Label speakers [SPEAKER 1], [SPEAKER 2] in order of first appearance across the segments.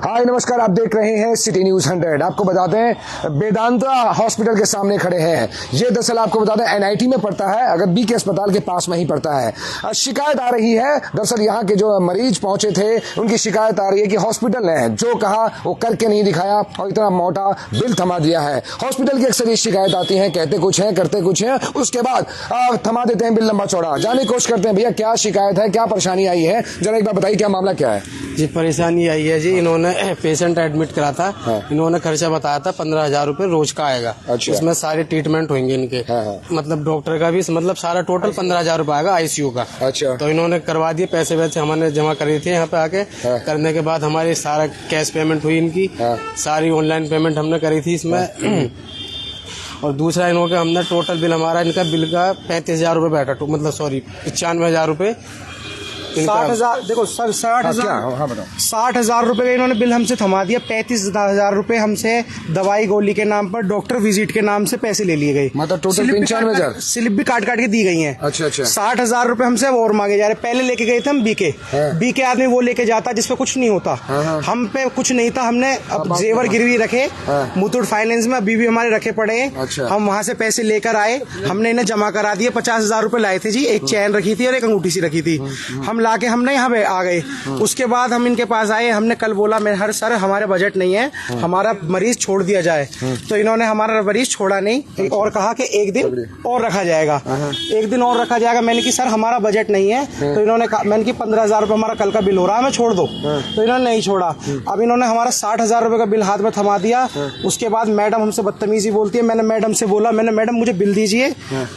[SPEAKER 1] हाय नमस्कार, आप देख रहे हैं सिटी न्यूज 100। आपको बताते हैं वेदांता हॉस्पिटल के सामने खड़े हैं। ये दरअसल आपको बताते हैं एनआईटी में पड़ता है, अगर बीके अस्पताल के पास में ही पड़ता है। शिकायत आ रही है, दरअसल यहाँ के जो मरीज पहुंचे थे उनकी शिकायत आ रही है कि हॉस्पिटल ने जो कहा वो करके नहीं दिखाया और इतना मोटा बिल थमा दिया है। हॉस्पिटल की अक्सर ये शिकायत आती है, कहते कुछ है करते कुछ है, उसके बाद थमा देते हैं बिल लंबा चौड़ा। जानने की कोशिश करते हैं भैया क्या शिकायत है, क्या परेशानी आई है, जरा एक बार बताइए क्या मामला क्या है।
[SPEAKER 2] जी परेशानी आई है जी, इन्होंने पेशेंट एडमिट करा था। हाँ। इन्होंने खर्चा बताया था 15,000 रूपए रोज का आएगा। अच्छा। उसमें सारे ट्रीटमेंट होंगे इनके। हाँ। मतलब डॉक्टर का भी मतलब सारा टोटल 15,000 रूपए आएगा आईसीयू का। अच्छा। तो इन्होंने करवा दिए, पैसे वैसे हमने जमा करे थे यहाँ पे आके। हाँ। करने के बाद हमारी सारा कैश पेमेंट हुई इनकी। हाँ। सारी ऑनलाइन पेमेंट हमने करी थी इसमें। और दूसरा इन्होंने हमने टोटल बिल हमारा इनका बिल का 35,000 रूपए बैठा, मतलब सॉरी 95,000 रूपए।
[SPEAKER 3] 60,000 देखो सर, 60,000 रूपए का इन्होंने बिल हमसे थमा दिया। 35,000 रूपए हमसे दवाई गोली के नाम पर डॉक्टर विजिट के नाम से पैसे ले लिए गए।
[SPEAKER 1] मतलब टोटल 95,000
[SPEAKER 3] स्लिप भी काट के दी गई है।
[SPEAKER 1] अच्छा।
[SPEAKER 3] 60,000 रूपए हमसे और मांगे जा रहे। पहले लेके गए थे हम बीके। बीके आदमी वो लेके जाता जिसपे कुछ नहीं होता। हम पे कुछ नहीं था, हमने अब जेवर गिरवी रखे मुथूट फाइनेंस में, अभी भी हमारे रखे पड़े हैं। हम वहाँ से पैसे लेकर आए, हमने इन्हें जमा करा दिए। 50,000 रूपए लाए थे जी, एक चैन रखी थी और एक अंगूठी सी रखी थी। हम लाके हमने यहाँ पे आ गए। उसके बाद हम इनके पास आए, हमने कल बोला मैं हर सर हमारे बजट नहीं है, हमारा मरीज छोड़ दिया जाए। तो इन्होंने हमारा मरीज छोड़ा नहीं और कहा कि एक दिन और रखा जाएगा, एक दिन और रखा जाएगा। मैंने कि सर हमारा बजट नहीं है। तो इन्होंने कहा, मैंने कि 15,000 रूपये हमारा कल का बिल हो रहा है, मैं छोड़ दो। तो इन्होंने नहीं छोड़ा। अब इन्होंने हमारा 60,000 रूपये का बिल हाथ में थमा दिया। उसके बाद मैडम हमसे बदतमीजी बोलती है। मैंने मैडम से बोला, मैंने मैडम मुझे बिल दीजिए,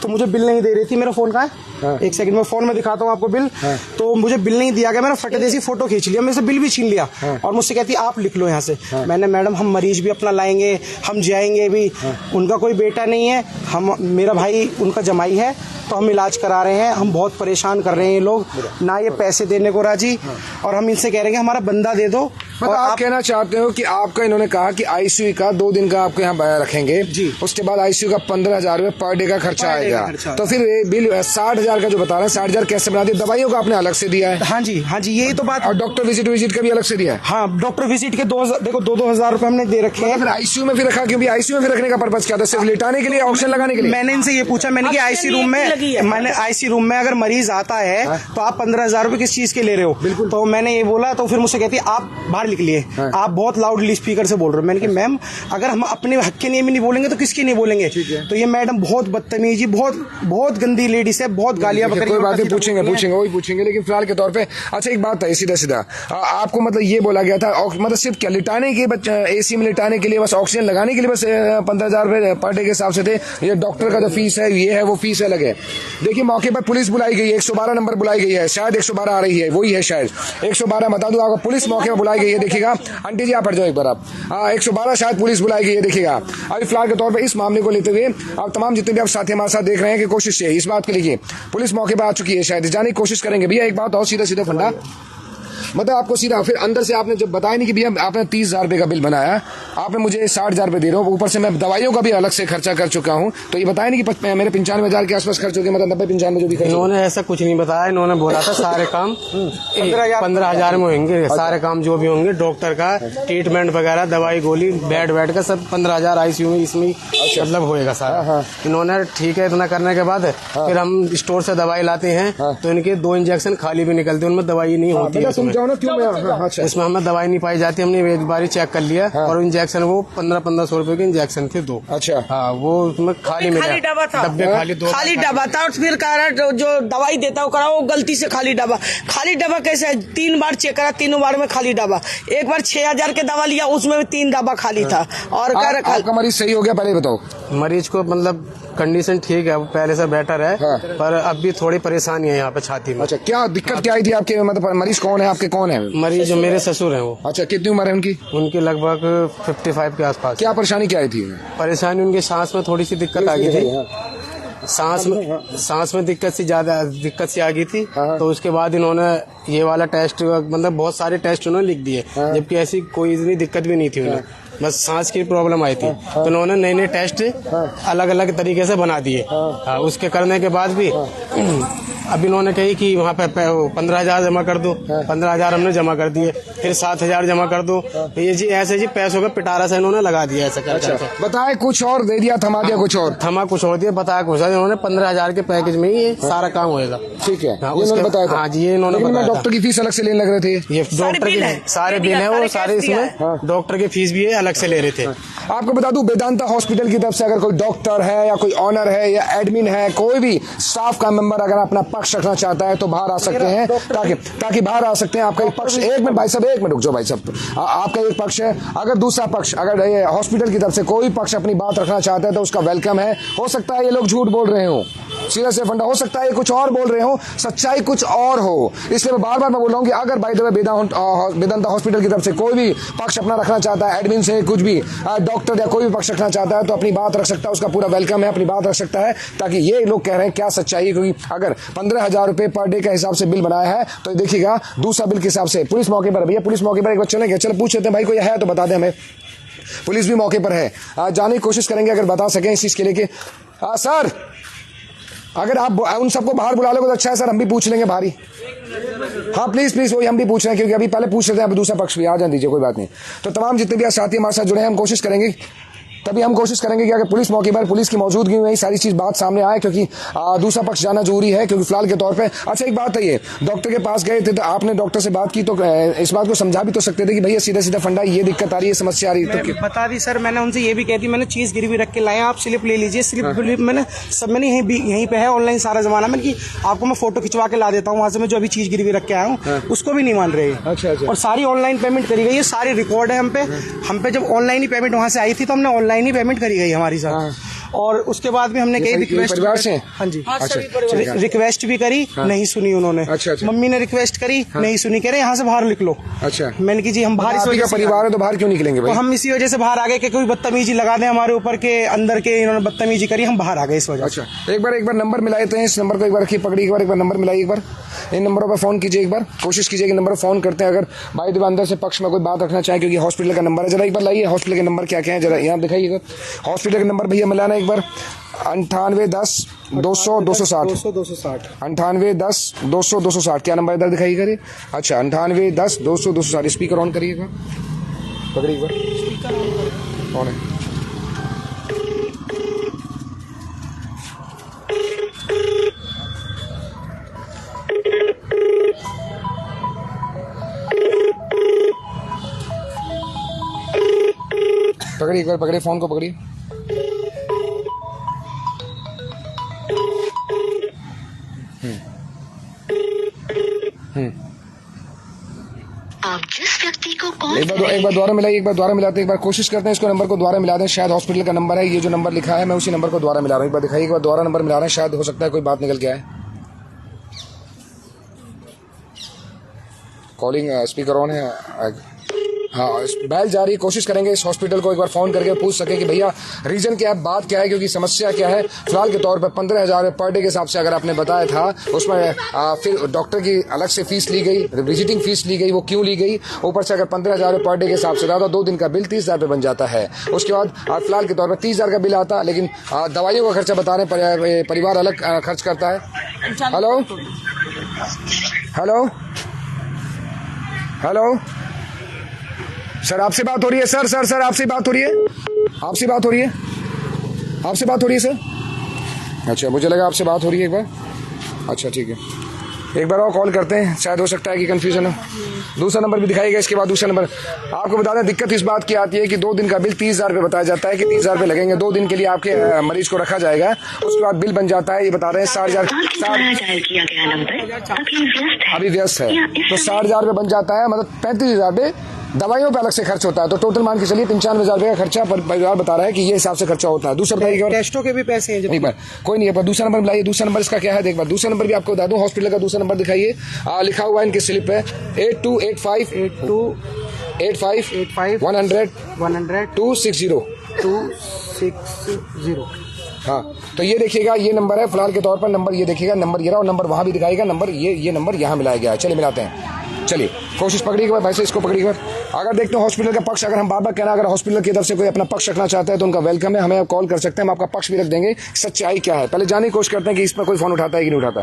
[SPEAKER 3] तो मुझे बिल नहीं दे रही थी। मेरा फोन कहाँ है, एक सेकंड में फोन में दिखाता हूँ आपको बिल। तो मुझे बिल नहीं दिया गया, मैंने फटे जैसी फोटो खींच लिया, मेरे से बिल भी छीन लिया। और मुझसे कहती है आप लिख लो यहाँ से। मैंने मैडम हम मरीज भी अपना लाएंगे, हम जाएंगे भी, उनका कोई बेटा नहीं है, हम मेरा भाई उनका जमाई है, तो हम इलाज करा रहे हैं। हम बहुत परेशान कर रहे हैं ये लोग, ना ये पैसे देने को राजी। और हम इनसे कह रहे हैं कि हमारा बंदा दे दो।
[SPEAKER 1] मतलब आप कहना चाहते हो कि आपका इन्होंने कहा कि आईसीयू का 2 दिन का आपके यहाँ रखेंगे जी, उसके बाद आईसीयू का 15,000 रूपये पर डे का खर्चा आएगा। तो फिर बिल 60,000 का जो बता रहे हैं, 60,000 कैसे बना दिया? दवाइयों का आपने अलग से दिया है?
[SPEAKER 3] हाँ जी यही तो बात।
[SPEAKER 1] और डॉक्टर विजिट का भी अलग से दिया है?
[SPEAKER 3] हाँ, डॉक्टर विजिट के 2,000 रूपये हमने दे रखे हैं।
[SPEAKER 1] फिर आईसीयू में फिर रखा, क्योंकि आईसीयू में फिर रखने का पर्पज क्या था? सिर्फ लिटाने के लिए, ऑक्सीजन लगाने के लिए?
[SPEAKER 3] मैंने इनसे ये पूछा, मैंने कि आईसीयू रूम में अगर मरीज आता है तो आप 15,000 रूपये किस चीज के ले रहे हो? बिल्कुल। तो मैंने ये बोला, तो फिर मुझसे कहती है आप बाहर निकलिए, आप बहुत लाउडली स्पीकर से बोल रहे हो। मैंने कि मैम अगर हम अपने हक के लिए भी नहीं बोलेंगे तो किसके नहीं बोलेंगे? तो ये मैडम बहुत बदतमीजी, बहुत गंदी लेडीज है, बहुत गालियां बकरी।
[SPEAKER 1] कोई बात नहीं, पूछेंगे वही पूछेंगे, लेकिन फिलहाल के तौर पे अच्छा एक बात है सीधा आपको मतलब ये बोला गया था, मतलब सिर्फ क्या लिटाने के, एसी में लिटाने के लिए, बस ऑक्सीजन लगाने के लिए बस 15,000 रूपये पर डे के हिसाब से थे? ये डॉक्टर का जो फीस है ये है, वो फीस अलग है। देखिए मौके पर पुलिस बुलाई गई है, 112 नंबर बुलाई गई है, शायद 112 आ रही है, वही है शायद 112, बता दूं आपको, पुलिस मौके पर बुलाई गई है। देखिएगा आंटी जी आप हट जाओ एक बार आप। 112 शायद पुलिस बुलाई गई है, देखिएगा। अभी फिलहाल के तौर पे इस मामले को लेते हुए आप तमाम जितने भी आप साथी हमारे साथ देख रहे हैं कि कोशिश है इस बात के लिए, पुलिस मौके पर आ चुकी है, शायद जाने की कोशिश करेंगे। भैया एक बात और सीधा फंडा, मतलब आपको सीधा फिर अंदर से आपने जब बताया नहीं कि भैया आपने 30,000 रुपये का बिल बनाया, आपने मुझे 60,000 रुपये दे रहे हो, ऊपर से मैं दवाइयों का भी अलग से खर्चा कर चुका हूँ, तो ये बताया नहीं कि मेरे 95,000 के आसपास खर्च हो गए, मतलब 90-95 जो भी खर्च?
[SPEAKER 2] इन्होंने ऐसा कुछ नहीं बताया। इन्होंने बोला था सारे काम 15,000 में होंगे, सारे काम जो भी होंगे, डॉक्टर का ट्रीटमेंट वगैरह, दवाई गोली, बेड का सब 15,000 आईसीयू में इसमें मतलब होएगा सारा। इन्होंने ठीक है, इतना करने के बाद फिर हम स्टोर से दवाई लाते हैं तो इनके 2 इंजेक्शन खाली भी निकलते, उनमें दवाई नहीं होती है, इसमें हमें दवाई नहीं पाई जाती। हमने एक बार चेक कर लिया और इंजेक्शन वो 1500 रुपए के इंजेक्शन थे 2। अच्छा। हाँ, वो उसमें खाली डब्बा था, खाली डब्बा था। और फिर कह रहा जो दवाई देता वो करा, वो गलती से खाली डब्बा कैसे? 3 बार चेक करा, 3 बार में खाली डब्बा। एक बार 6,000 के दवा लिया, उसमें भी 3 डब्बा खाली था। और
[SPEAKER 1] आपका मरीज सही हो गया? पहले बताओ।
[SPEAKER 2] मरीज को मतलब कंडीशन ठीक है, पहले से बेटर है। पर अब भी थोड़ी परेशानी है यहाँ पे छाती में।
[SPEAKER 1] अच्छा, क्या दिक्कत क्या आई थी आपके? मतलब मरीज कौन है आपके? कौन है
[SPEAKER 2] मरीज? मेरे ससुर हैं वो। अच्छा,
[SPEAKER 1] कितनी उम्र है उनकी?
[SPEAKER 2] उनकी लगभग 55 के आसपास।
[SPEAKER 1] क्या परेशानी क्या आई थी?
[SPEAKER 2] परेशानी उनकी सांस में थोड़ी सी दिक्कत आ गई थी, सांस में दिक्कत सी आ गई थी। तो उसके बाद इन्होंने ये वाला टेस्ट, मतलब बहुत सारे टेस्ट उन्होंने लिख दिए, जबकि ऐसी कोई इतनी दिक्कत भी नहीं थी उन्हें, बस सांस की प्रॉब्लम आई थी। तो उन्होंने नए टेस्ट अलग अलग तरीके से बना दिए। उसके करने के बाद भी अब इन्होंने कही कि वहाँ पे 15,000 जमा कर दो। 15,000 हमने जमा कर दिए, फिर 7,000 जमा कर दो। तो ये जी ऐसे जी पैसों का पिटारा से इन्होंने लगा दिया ऐसा करके।
[SPEAKER 1] बताए कुछ और दे दिया, थमा दिया कुछ और,
[SPEAKER 2] थमा कुछ और दिया, बताया कुछ और। इन्होंने 15,000 के पैकेज में ही ये सारा काम होएगा।
[SPEAKER 1] ठीक है,
[SPEAKER 2] हाँ,
[SPEAKER 1] ये इन्होंने बताया था।
[SPEAKER 2] हाँ जी, ये इन्होंने बताया।
[SPEAKER 1] डॉक्टर की फीस अलग से लेने लग रहे थे।
[SPEAKER 2] ये डॉक्टर के सारे बिल है, वो सारे इसमें डॉक्टर की फीस भी है अलग से ले रहे थे।
[SPEAKER 1] आपको बता दूं, वेदांता हॉस्पिटल की तरफ से अगर कोई डॉक्टर है या कोई ऑनर है या एडमिन है, कोई भी स्टाफ का मेंबर अगर अपना पक्ष रखना चाहता है तो बाहर आ सकते हैं, ताकि बाहर आ सकते हैं। आपका एक पक्ष, एक मिनट भाई साहब, एक मिनट रुक जाओ भाई साहब। आपका एक पक्ष है, अगर दूसरा पक्ष, अगर ये हॉस्पिटल की तरफ से कोई पक्ष अपनी बात रखना चाहता है तो उसका वेलकम है। हो सकता है ये लोग झूठ बोल रहे हो, सीधा से फंडा, हो सकता है ये कुछ और बोल रहे हो, सच्चाई कुछ और हो। इसलिए मैं बार बार मैं बोल रहा हूँ कि अगर भाई वेदांता हॉस्पिटल की तरफ से कोई भी पक्ष अपना रखना चाहता है, एडमिन से कुछ भी, डॉक्टर या कोई भी पक्ष रखना चाहता है तो अपनी बात रख सकता है, उसका पूरा वेलकम है, अपनी बात रख सकता है, ताकि ये लोग कह रहे हैं क्या सच्चाई है। क्योंकि अगर 15,000 रुपए पर डे का हिसाब से बिल बनाया है तो देखिएगा दूसरा बिल के हिसाब से। पुलिस मौके पर, भैया पुलिस मौके पर एक बार चलेंगे, चलो पूछ लेते हैं भाई, कोई है तो बता दें हमें। पुलिस भी मौके पर है, जाने की कोशिश करेंगे अगर बता सकें इस चीज के लिए कि सर अगर आप उन सबको बाहर बुला लोगे तो अच्छा है सर, हम भी पूछ लेंगे भारी। हाँ प्लीज प्लीज, वही हम भी पूछ रहे हैं, क्योंकि अभी पहले पूछ लेते हैं, अब दूसरा पक्ष भी आ जाने दीजिए, कोई बात नहीं। तो तमाम जितने भी साथी हमारे साथ जुड़े हैं, हम कोशिश करेंगे तभी हम कोशिश करेंगे कि अगर पुलिस मौके पर, पुलिस की मौजूदगी में सारी चीज बात सामने आए, क्योंकि दूसरा पक्ष जाना जरूरी है, क्योंकि फिलहाल के तौर पे। अच्छा एक बात है, ये डॉक्टर के पास गए थे तो आपने डॉक्टर से बात की तो इस बात को समझा भी तो सकते थे कि भैया सीधा सीधा फंडा, ये दिक्कत आ रही है, समस्या आ रही है, तो
[SPEAKER 3] बता दी सर। मैंने उनसे ये भी कहती, मैंने चीज गिरवी रख के लाए, आप स्लिप ले लीजिए। स्लिप मैंने सब, मैंने यहीं पे है ऑनलाइन सारा जमाना में, कि आपको मैं फोटो खिंचवा के ला देता हूँ वहां से, मैं जो अभी चीज गिरवी रख के आया हूँ, उसको भी नहीं मान रहे।
[SPEAKER 1] अच्छा।
[SPEAKER 3] और सारी ऑनलाइन पेमेंट करी गई है, सारी रिकॉर्ड है हम पे जब ऑनलाइन ही पेमेंट वहां से आई थी तो हमने ऑनलाइन ही पेमेंट करी गई हमारी साथ। और उसके बाद भी हमने कई रिक्वेस्ट,
[SPEAKER 1] परिवार से,
[SPEAKER 3] हाँ जी,
[SPEAKER 1] अच्छा,
[SPEAKER 3] रिक्वेस्ट भी करी, नहीं सुनी उन्होंने।
[SPEAKER 1] अच्छा।
[SPEAKER 3] मम्मी ने रिक्वेस्ट करी, नहीं सुनी, कह रहे यहाँ से बाहर निकलो।
[SPEAKER 1] अच्छा,
[SPEAKER 3] मैंने की जी हम बाहर, इस वजह से
[SPEAKER 1] परिवार है तो बाहर क्यों निकलेंगे भाई?
[SPEAKER 3] तो हम इसी वजह से बाहर आ गए कि कोई बदतमीजी लगा दे हमारे ऊपर के, अंदर के इन्होंने बदतमीजी करी, हम बाहर आ गए इस वजह।
[SPEAKER 1] अच्छा, एक बार नंबर मिलाए थे, इस नंबर को एक बार रखिए, पकड़ी, एक बार नंबर मिलाइए, एक बार इन नंबरों पर फोन कीजिए, एक बार कोशिश कीजिए कि नंबर फोन करते हैं अगर भाई देव अंदर से पक्ष में कोई बात रखना चाहे, क्योंकि हॉस्पिटल का नंबर है। जरा एक बार लाइए, हॉस्पिटल के नंबर क्या क्या है जरा यहाँ दिखाइएगा। हॉस्पिटल का नंबर भैया मिलाना एक बार, 9810-200-260 9810-200-260। क्या नंबर इधर दिखाई करिए। अच्छा, 9810-200-260। स्पीकर ऑन करिएगा, पकड़िए एक बार, ऑन है। पकड़िए एक बार, पकड़िए फोन को, पकड़िए।
[SPEAKER 4] आप जिस व्यक्ति को कॉल
[SPEAKER 1] एक बार दोबारा मिलाइए, एक बार दोबारा मिलाते हैं, एक बार कोशिश करते हैं इसको नंबर को दोबारा मिला दें। शायद हॉस्पिटल का नंबर है, ये जो नंबर लिखा है मैं उसी नंबर को दोबारा मिला रहा हूँ। एक बार दिखाइए, एक बार दोबारा नंबर मिला रहे हैं, शायद हो सकता है कोई बात निकल के आए। कॉलिंग स्पीकर ऑन है, हाँ बैल जा रही है। कोशिश करेंगे इस हॉस्पिटल को एक बार फोन करके पूछ सके कि भैया रीजन क्या है, बात क्या है, क्योंकि समस्या क्या है। फिलहाल के तौर पर 15,000 पर डे के हिसाब से अगर आपने बताया था, उसमें फिर डॉक्टर की अलग से फीस ली गई, विजिटिंग फीस ली गई, वो क्यों ली गई, ऊपर से अगर 15,000 पर डे के हिसाब से ज्यादा 2 दिन का बिल 30,000 रुपये बन जाता है। उसके बाद फिलहाल के तौर पर 30,000 का बिल आता, लेकिन दवाइयों का खर्चा बता रहे हैं, परिवार अलग खर्च करता है। हेलो हेलो हेलो सर, आपसे बात हो रही है सर, सर आपसे बात हो रही है, आपसे बात हो रही है, आपसे बात हो रही है सर। अच्छा, मुझे लगा आपसे बात हो रही है एक बार। अच्छा ठीक है, एक बार और कॉल करते हैं, शायद हो सकता है कि कंफ्यूजन हो। दूसरा नंबर भी दिखाइएगा, इसके बाद दूसरा नंबर। आपको बता दें दिक्कत इस बात की आती है कि 2 दिन का बिल 30,000 रुपये बताया जाता है कि 30,000 रुपये लगेंगे, 2 दिन के लिए आपके मरीज को रखा जाएगा। उसके बाद बिल बन जाता है, ये बता रहे हैं 60,000 अभी व्यस्त है, तो 60,000 रुपये बन जाता है, मतलब 35,000 रुपये दवाइयों पे अलग से खर्च होता है। तो टोटल मान के चलिए 95,000 रुपये का खर्चा परिवार बता रहा है कि ये हिसाब से खर्चा होता है। दूसरा बताइए,
[SPEAKER 3] टेस्टों के भी पैसे हैं
[SPEAKER 1] नहीं पर कोई नहीं है, पर दूसरा नंबर मिलाइए। दूसरा नंबर इसका क्या है, देख बार दूसरा नंबर भी आपको बता दूं, हॉस्पिटल का दूसरा नंबर दिखाइए, लिखा हुआ है इनके स्लिप पे 8285-100-260। हाँ, तो ये देखिएगा, ये नंबर है फिलहाल के तौर पर। नंबर ये देखिएगा, नंबर ये रहा, और नंबर वहां भी दिखाएगा, नंबर ये नंबर यहाँ मिलाया गया है। चलिए मिलाते हैं, चलिए कोशिश पकड़िएगा भाई से, इसको पकड़िएगा। अगर देखते हैं हॉस्पिटल का पक्ष, अगर हम बार बार कहना, अगर हॉस्पिटल की तरफ से कोई अपना पक्ष रखना चाहता है तो उनका वेलकम है, हमें आप कॉल कर सकते हैं, हम आपका पक्ष भी रख देंगे। सच्चाई क्या है पहले जानने की कोशिश करते हैं कि इसमें कोई फोन उठाता है कि नहीं उठाता।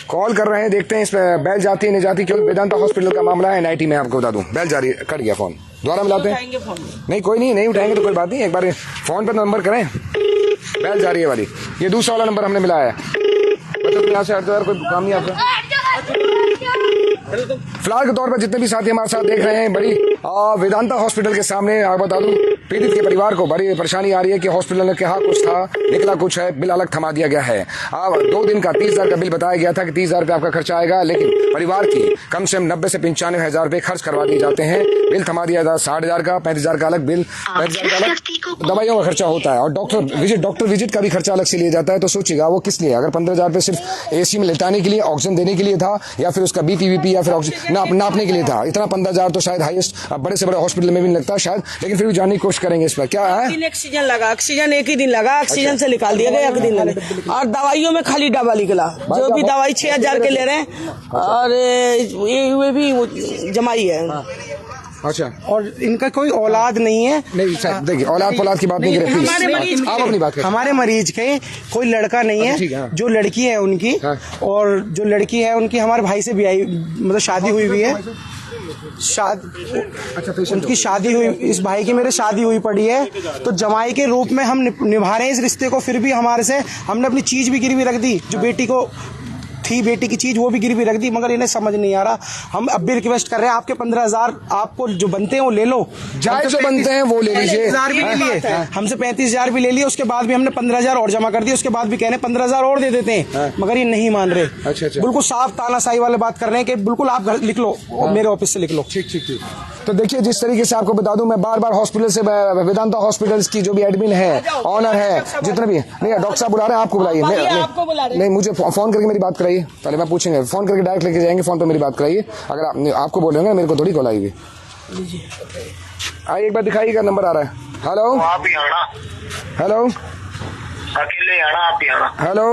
[SPEAKER 1] कॉल कर रहे हैं, देखते हैं इस पे बेल जाती है नहीं जाती, क्योंकि वेदांता हॉस्पिटल का मामला है NIT में, आपको बता दूं। बेल जा रही है, कट गया फोन, दोबारा मिलाते हैं। नहीं कोई नहीं उठाएंगे तो कोई बात नहीं, एक बार फोन पर नंबर करें, बेल जा रही है वाली, ये दूसरा वाला नंबर हमने मिलाया है। मतलब यहाँ से हट यार, कोई काम नहीं आपका। फिलहाल के तौर पर जितने भी साथी हमारे साथ देख रहे हैं, बड़ी वेदांता हॉस्पिटल के सामने आप बता दूं, पीड़ित के परिवार को बड़ी परेशानी आ रही है कि हॉस्पिटल ने कहा कुछ था, निकला कुछ है, बिल अलग थमा दिया गया है। 2 दिन का 30,000 का बिल बताया गया था कि 30,000 रुपये आपका खर्चा आएगा, लेकिन परिवार की कम से कम 90 से 95,000 रुपये खर्च करवा दिए जाते हैं। बिल थमा दिया जाता है 60,000 का, 35,000 का अलग बिल, 35,000 का अलग दवाइयों का खर्चा होता है, और डॉक्टर विजिट का भी खर्चा अलग से लिया जाता है। तो सोचिएगा वो किस लिए, अगर 15,000 रुपये सिर्फ AC में लेटाने के लिए, ऑक्सीजन देने के लिए था, या फिर उसका BP या फिर नापने के लिए था। इतना 15,000 तो शायद हाईएस्ट बड़े से बड़े हॉस्पिटल में भी नहीं लगता शायद, लेकिन फिर भी जानने की कोशिश करेंगे इस पर क्या है।
[SPEAKER 4] ऑक्सीजन लगा, ऑक्सीजन एक ही दिन लगा, ऑक्सीजन से निकाल दिया गया, एक दिन लगा, और दवाइयों में खाली डब्बा निकला। जो भी दवाई 6,000 के ले रहे हैं, और ये भी जमाई है।
[SPEAKER 1] अच्छा,
[SPEAKER 3] और इनका कोई औलाद नहीं है।
[SPEAKER 1] नहीं सर, देखिए औलाद की बात नहीं करें प्लीज, आप अपनी बात करें।
[SPEAKER 3] हमारे मरीज के कोई लड़का नहीं है, जो लड़की है उनकी, और जो लड़की है उनकी हमारे भाई से भी आई, मतलब शादी हुई हुई है, उनकी शादी हुई, इस भाई की मेरे शादी हुई पड़ी है। तो जमाई के रूप में हम निभा रहे हैं इस रिश्ते को, फिर भी हमारे से हमने अपनी चीज भी गिरवी रख दी, जो बेटी को थी, बेटी की चीज वो भी गिरवी रख दी, मगर इन्हें समझ नहीं आ रहा। हम अब भी रिक्वेस्ट कर रहे हैं, आपके 15,000 आपको जो बनते हैं वो ले लो,
[SPEAKER 1] जायज जो बनते हैं वो ले लीजिए।
[SPEAKER 3] 35,000 भी ले लिए, हमसे 35,000 भी ले लिए, उसके बाद भी हमने 15,000 और जमा कर दिए, उसके बाद भी कह रहे हैं 15,000 और दे देते हैं, मगर ये नहीं मान रहे।
[SPEAKER 1] अच्छा।
[SPEAKER 3] बिल्कुल साफ तानाशाही वाले बात कर रहे हैं कि बिल्कुल आप घर लिख लो, मेरे ऑफिस से लिख लो।
[SPEAKER 1] ठीक। तो देखिए, जिस तरीके से आपको बता दूं, मैं बार हॉस्पिटल से, वेदांता हॉस्पिटल्स की जो भी एडमिन है, ऑनर है, जितने भी नहीं, डॉक्टर साहब बुला रहे हैं, आपको बुलाइए। नहीं, मुझे फोन करके मेरी बात कराइए, पहले मैं पूछेंगे, फोन करके डायरेक्ट लेके जाएंगे, फोन पे मेरी बात कराइए। अगर आपको बोल रहे होंगे, मेरे को थोड़ी कॉल आएगी। आइए एक बार दिखाइएगा, नंबर आ रहा है। हेलो,
[SPEAKER 5] आप ही आना,
[SPEAKER 1] हेलो,
[SPEAKER 5] अकेले आना, आप ही आना।
[SPEAKER 1] हेलो,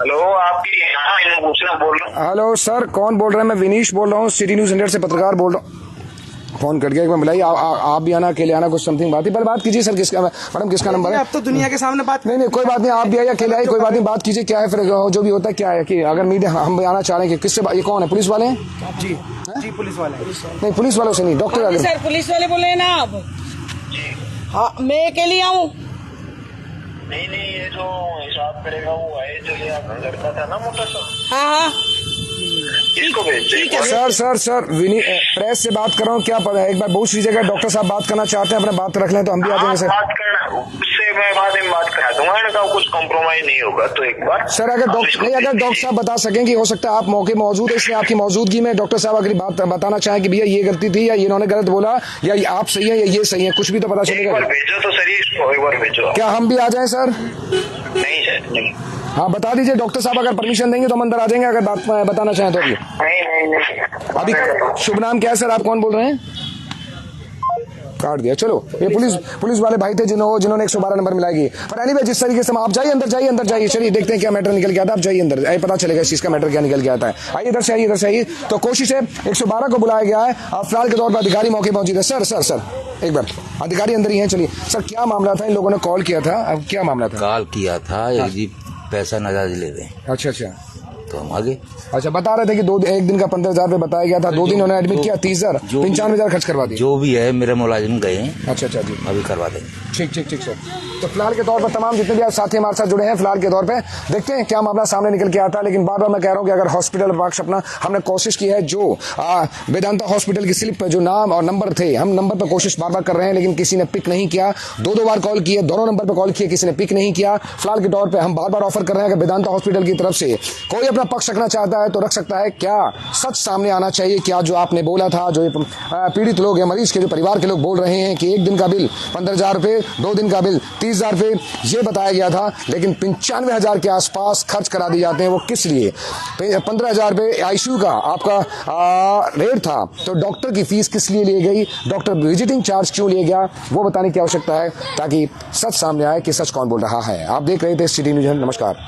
[SPEAKER 5] हेलो, आपकी यहाँ पूछना बोल रहा हूँ।
[SPEAKER 1] हेलो सर, कौन बोल रहे हैं? मैं विनीश बोल रहा हूँ, सिटी न्यूज 100 से पत्रकार बोल रहा हूँ। फोन कर दिया, एक बार मिलाइए। आप भी आना, अकेले आना, कुछ समथिंग बात ही, पर बात कीजिए सर। किसका, मैडम किसका नंबर है?
[SPEAKER 3] अब तो दुनिया के सामने बात
[SPEAKER 1] नहीं कोई बात नहीं, आप भी आइए, अकेले आइए, कोई बात नहीं, बात कीजिए। क्या है फिर जो भी होता है, क्या है कि अगर मीडिया हम आना चाह रहे हैं कि किससे, ये कौन है? पुलिस वाले हैं?
[SPEAKER 3] जी पुलिस वाले
[SPEAKER 1] नहीं, पुलिस वालों से नहीं, डॉक्टर अगर
[SPEAKER 4] सर पुलिस वाले बोले ना आप? हाँ, मैं अकेली आऊँ?
[SPEAKER 5] नहीं, ये जो हिसाब करेगा वो है, जो ये आपका लड़का था ना मोटा सा,
[SPEAKER 4] हाँ,
[SPEAKER 5] इसको भेज दे।
[SPEAKER 1] सर प्रेस से बात कर रहा हूँ, क्या पता है, एक बार पूछ लीजिएगा। डॉक्टर साहब बात करना चाहते हैं, अपने बात रख लें तो हम भी आ जाएंगे सर।
[SPEAKER 5] बात करना, उससे मैं बाद में बात करा दूंगा, इनका कुछ कॉम्प्रोमाइज नहीं होगा। तो एक बार
[SPEAKER 1] सर, अगर डॉक्टर साहब बता सकें कि हो सकता है आप मौके मौजूद है, इसलिए आपकी मौजूदगी में डॉक्टर साहब अगर बात बताना चाहें कि भैया ये गलती थी, या इन्होंने गलत बोला, या आप सही है या ये सही है, कुछ भी तो पता चलेगा।
[SPEAKER 5] एक बार भेजो तो सही, इसको एक बार भेजो।
[SPEAKER 1] क्या हम भी आ जाएं सर?
[SPEAKER 5] नहीं सर, नहीं।
[SPEAKER 1] हाँ, बता दीजिए, डॉक्टर साहब अगर परमिशन देंगे तो हम अंदर आ जाएंगे, अगर बात बताना चाहें तो।
[SPEAKER 5] नहीं।
[SPEAKER 1] अभी शुभ नाम क्या है सर? आप कौन बोल रहे हैं? काट दिया, चलो। ये पुलिस वाले भाई थे जिन्होंने 112 नंबर मिलाएगी। पर एनीवे, जिस तरीके से आप जाइए अंदर जाइए, चलिए देखते हैं क्या मैटर निकल के आता है। आप जाइए अंदर, पता चलेगा इस चीज का मैटर क्या निकल के आता है। आइए इधर से आइए। तो कोशिश है, 112 को बुलाया गया है। फिलहाल के तौर पर अधिकारी मौके मौजूद है। सर एक बार, अधिकारी अंदर ही है, चलिए। सर क्या मामला था? इन लोगों ने कॉल किया था, अब क्या मामला था?
[SPEAKER 6] कॉल किया था, एक जी पैसा नाजायज ले रहे हैं,
[SPEAKER 1] अच्छा,
[SPEAKER 6] तो हम आगे।
[SPEAKER 1] अच्छा, बता रहे थे कि एक दिन का 15,000 रुपये बताया गया था, 2 दिन उन्होंने एडमिट किया, 30,000 95,000 खर्च करवा दिया।
[SPEAKER 6] जो भी है, मेरे मुलाजिम गए हैं।
[SPEAKER 1] अच्छा जी,
[SPEAKER 6] अभी करवा देंगे।
[SPEAKER 1] ठीक सर। तो फिलहाल के तौर पर तमाम जितने भी आप साथी हमारे साथ जुड़े हैं, फिलहाल के तौर पे देखते हैं क्या मामला सामने निकल के आता है। लेकिन बार मैं कह रहा हूँ कि अगर हॉस्पिटल पक्ष अपना, हमने कोशिश की है, जो वेदांता हॉस्पिटल की स्लिप पे जो नाम और नंबर थे, हम नंबर पर कोशिश बार कर रहे हैं, लेकिन किसी ने पिक नहीं किया। 2 बार कॉल किए, दोनों नंबर पर कॉल किए, किसी ने पिक नहीं किया। फिलहाल के तौर पर हम बार ऑफर कर रहे हैं कि वेदांता हॉस्पिटल की तरफ से कोई अपना पक्ष रखना चाहता है तो रख सकता है। क्या सच सामने आना चाहिए? क्या जो आपने बोला था, जो पीड़ित लोग हैं, मरीज के जो परिवार के लोग बोल रहे हैं कि एक दिन का बिल 15,000 रुपये, 2 दिन का बिल 30,000 रुपये, ये बताया गया था, लेकिन 95,000 के आसपास खर्च करा दिए जाते हैं। वो किस लिए? 15,000 रुपये आईसीयू का आपका रेट था, तो डॉक्टर की फीस किस लिए ली गई? डॉक्टर विजिटिंग चार्ज क्यों लिया गया? वो बताने की आवश्यकता है, ताकि सच सामने आए कि सच कौन बोल रहा है। आप देख रहे थे सिटी न्यूज़। नमस्कार।